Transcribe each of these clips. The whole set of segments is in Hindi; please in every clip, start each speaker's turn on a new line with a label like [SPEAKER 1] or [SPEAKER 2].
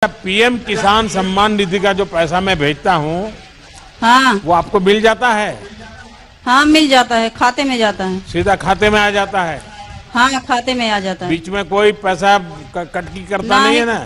[SPEAKER 1] पीएम किसान सम्मान निधि का जो पैसा मैं भेजता हूँ
[SPEAKER 2] हाँ
[SPEAKER 1] वो आपको मिल जाता है,
[SPEAKER 2] हाँ मिल जाता है, खाते में जाता है।
[SPEAKER 1] सीधा खाते में आ जाता है,
[SPEAKER 2] हाँ खाते में आ जाता है।
[SPEAKER 1] बीच में कोई पैसा कटकी करता नहीं है ना?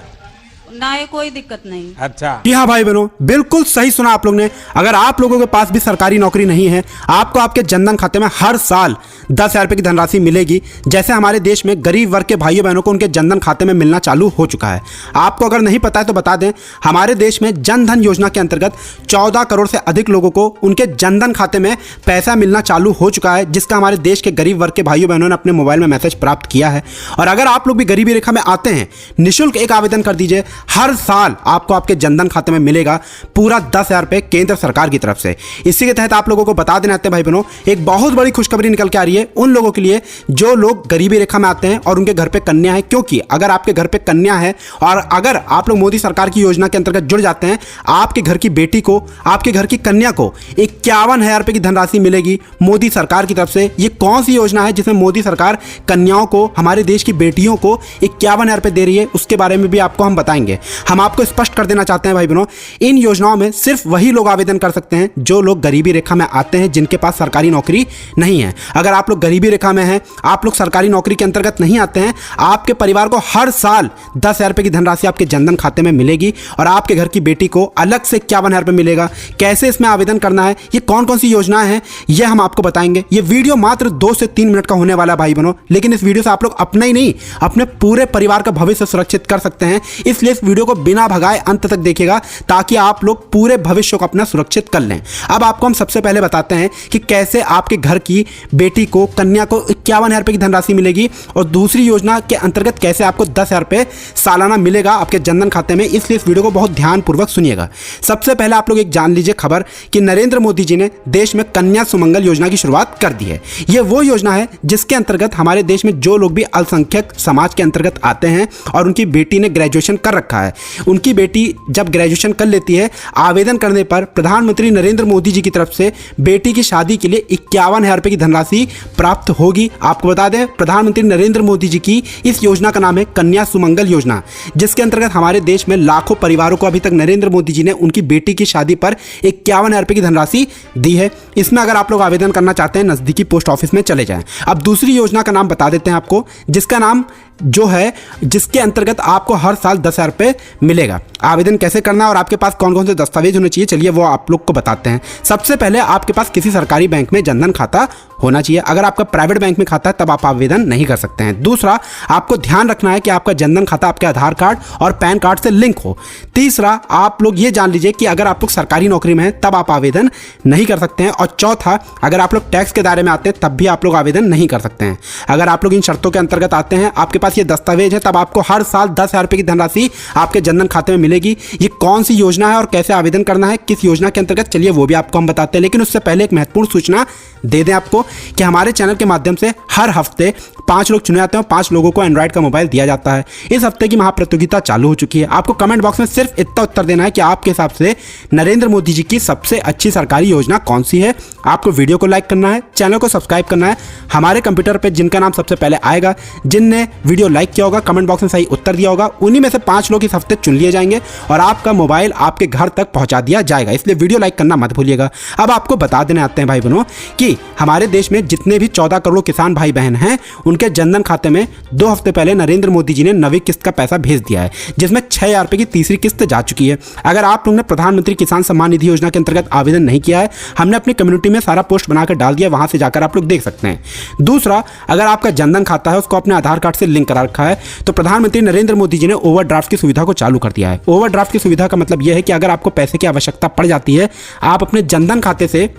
[SPEAKER 2] ना ये कोई दिक्कत नहीं।
[SPEAKER 1] अच्छा,
[SPEAKER 3] जी हाँ भाई बहनों, बिल्कुल सही सुना आप लोग ने। अगर आप लोगों के पास भी सरकारी नौकरी नहीं है, आपको आपके जनधन खाते में हर साल 10,000 रुपये की धनराशि मिलेगी। जैसे हमारे देश में गरीब वर्ग के भाइयों बहनों को उनके जनधन खाते में मिलना चालू हो चुका है। आपको अगर नहीं पता है तो बता दें, हमारे देश में जनधन योजना के अंतर्गत 14 करोड़ से अधिक लोगों को उनके जनधन खाते में पैसा मिलना चालू हो चुका है, जिसका हमारे देश के गरीब वर्ग के भाइयों बहनों ने अपने मोबाइल में मैसेज प्राप्त किया है। और अगर आप लोग भी गरीबी रेखा में आते हैं, निःशुल्क एक आवेदन कर दीजिए। हर साल आपको आपके जनधन खाते में मिलेगा पूरा 10,000 रुपये केंद्र सरकार की तरफ से। इसी के तहत आप लोगों को बता देना चाहते हैं भाई बहनों, एक बहुत बड़ी खुशखबरी निकल के आ रही है उन लोगों के लिए जो लोग गरीबी रेखा में आते हैं और उनके घर पे कन्या है। क्योंकि अगर आपके घर पे कन्या है और अगर आप लोग मोदी सरकार की योजना के अंतर्गत जुड़ जाते हैं, आपके घर की बेटी को, आपके घर की कन्या को 51,000 रुपये की धनराशि मिलेगी मोदी सरकार की तरफ से। ये कौन सी योजना है जिसमें मोदी सरकार कन्याओं को, हमारे देश की बेटियों को 51,000 रुपये दे रही है, उसके बारे में भी आपको हम बताएंगे। हम आपको स्पष्ट कर देना चाहते हैं भाई बहनों, इन योजनाओं में सिर्फ वही लोग आवेदन कर सकते हैं जो लोग गरीबी रेखा में आते हैं, जिनके पास सरकारी नौकरी नहीं है। अगर आप लोग गरीबी रेखा में हैं, आप लोग सरकारी नौकरी के अंतर्गत नहीं आते हैं, आपके परिवार को हर साल 10,000 रुपये की धनराशि आपके जनधन खाते में मिलेगी और आपके घर की बेटी को अलग से 51,000 रुपये मिलेगा। कैसे इसमें आवेदन करना है, ये कौन कौन सी योजनाएं हैं, ये हम आपको बताएंगे। ये वीडियो मात्र 2 से 3 मिनट का होने वाला है भाई बहनों, लेकिन इस वीडियो से आप लोग अपना ही नहीं, अपने पूरे परिवार का भविष्य सुरक्षित कर सकते हैं। इसलिए इस वीडियो को बिना भगाए अंत तक देखिएगा ताकि आप लोग पूरे भविष्य को अपना सुरक्षित कर लें। अब आपको हम सबसे पहले बताते हैं कि कैसे आपके घर की बेटी को, कन्या को 51,000 रुपये की धनराशि मिलेगी और दूसरी योजना के अंतर्गत कैसे आपको 10,000 रुपये सालाना मिलेगा आपके जनधन खाते में। इसलिए इस वीडियो को बहुत ध्यानपूर्वक सुनिएगा। सबसे पहले आप लोग एक जान लीजिए खबर कि नरेंद्र मोदी जी ने देश में कन्या सुमंगल योजना की शुरुआत कर दी है। यह वो योजना है जिसके अंतर्गत हमारे देश में जो लोग भी अल्पसंख्यक समाज के अंतर्गत आते हैं और उनकी बेटी ने ग्रेजुएशन कर रखा है, उनकी बेटी जब ग्रेजुएशन कर लेती है, आवेदन करने पर प्रधानमंत्री नरेंद्र मोदी जी की तरफ से बेटी की शादी के लिए 51,000 रुपये की धनराशि प्राप्त होगी। आपको बता दें, प्रधानमंत्री नरेंद्र मोदी जी की इस योजना का नाम है कन्या सुमंगल योजना, जिसके अंतर्गत हमारे देश में लाखों परिवारों को अभी तक नरेंद्र मोदी जी ने उनकी बेटी की शादी पर 51,000 रुपये की धनराशि दी है। इसमें अगर आप लोग आवेदन करना चाहते हैं, नजदीकी पोस्ट ऑफिस में चले जाएं। अब दूसरी योजना का नाम बता देते हैं आपको, जिसका नाम जो है, जिसके अंतर्गत आपको हर साल 10,000 रुपये मिलेगा। आवेदन कैसे करना और आपके पास कौन कौन से दस्तावेज होने चाहिए, चलिए वो आप लोग को बताते हैं। सबसे पहले आपके पास किसी सरकारी बैंक में जनधन खाता होना चाहिए। अगर आपका प्राइवेट बैंक में खाता है तब आप आवेदन नहीं कर सकते हैं। दूसरा, आपको ध्यान रखना है कि आपका जनधन खाता आपके आधार कार्ड और पैन कार्ड से लिंक हो। तीसरा, आप लोग ये जान लीजिए कि अगर आप लोग सरकारी नौकरी में हैं तब आप आवेदन नहीं कर सकते हैं। और चौथा, अगर आप लोग टैक्स के दायरे में आते हैं तब भी आप लोग आवेदन नहीं कर सकते हैं। अगर आप लोग इन शर्तों के अंतर्गत आते हैं, आपके पास ये दस्तावेज है, तब आपको हर साल 10,000 रुपये की धनराशि आपके जनधन खाते में मिलेगी। ये कौन सी योजना है और कैसे आवेदन करना है, किस योजना के अंतर्गत, चलिए वो भी आपको हम बताते हैं। लेकिन उससे पहले एक महत्वपूर्ण सूचना दे दें आपको कि हमारे चैनल के माध्यम से हर हफ्ते 5 लोग चुने जाते हैं और 5 लोगों को एंड्रॉइड का मोबाइल दिया जाता है। इस हफ्ते की महाप्रतियोगिता चालू हो चुकी है। आपको कमेंट बॉक्स में सिर्फ इतना उत्तर देना है कि आपके हिसाब से नरेंद्र मोदी जी की सबसे अच्छी सरकारी योजना कौन सी है। आपको वीडियो को लाइक करना है, चैनल को सब्सक्राइब करना है। हमारे कंप्यूटर पर जिनका नाम सबसे पहले आएगा, जिनने वीडियो लाइक किया होगा, कमेंट बॉक्स में सही उत्तर दिया होगा, उन्हीं में से 5 लोग इस हफ्ते चुन लिए जाएंगे और आपका मोबाइल आपके घर तक पहुंचा दिया जाएगा। इसलिए वीडियो लाइक करना मत भूलिएगा। अब आपको बता देने आते हैं भाई बहनों कि हमारे देश में जितने भी 14 करोड़ किसान भाई बहन हैं, उनके जनधन खाते में 2 हफ्ते पहले नरेंद्र मोदी जी ने 9वीं किस्त का पैसा भेज दिया है, जिसमें 6,000 रुपये की तीसरी किस्त जा चुकी है। अगर आप लोगों ने प्रधानमंत्री किसान सम्मान निधि योजना के अंतर्गत आवेदन नहीं किया है, हमने अपनी कम्युनिटी में सारा पोस्ट बनाकर डाल दिया, वहां से जाकर आप लोग देख सकते हैं। दूसरा, अगर आपका जनधन खाता है, उसको अपने आधार कार्ड से लिंक करा रखा है, तो प्रधानमंत्री नरेंद्र मोदी जी ने ओवरड्राफ्ट की सुविधा को चालू कर दिया है। ओवरड्राफ्ट की सुविधा का मतलब यह है कि अगर आपको पैसे की आवश्यकता पड़ जाती है, आप अपने जनधन खाते से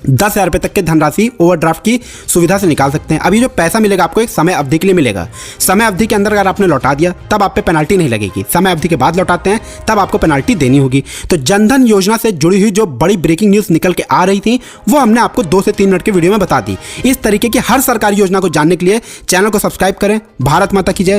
[SPEAKER 3] 10,000 रुपये तक के धनराशि ओवरड्राफ्ट की सुविधा से निकाल सकते हैं। अभी जो पैसा मिलेगा आपको एक समय अवधि के लिए मिलेगा। समय अवधि के अंदर अगर आपने लौटा दिया तब आप पे पेनल्टी नहीं लगेगी। समय अवधि के बाद लौटाते हैं तब आपको पेनल्टी देनी होगी। तो जनधन योजना से जुड़ी हुई जो बड़ी ब्रेकिंग न्यूज़ निकल के आ रही थी, वो हमने आपको 2 से 3 मिनट की वीडियो में बता दी। इस तरीके की हर सरकारी योजना को जानने के लिए चैनल को सब्सक्राइब करें। भारत माता की जय।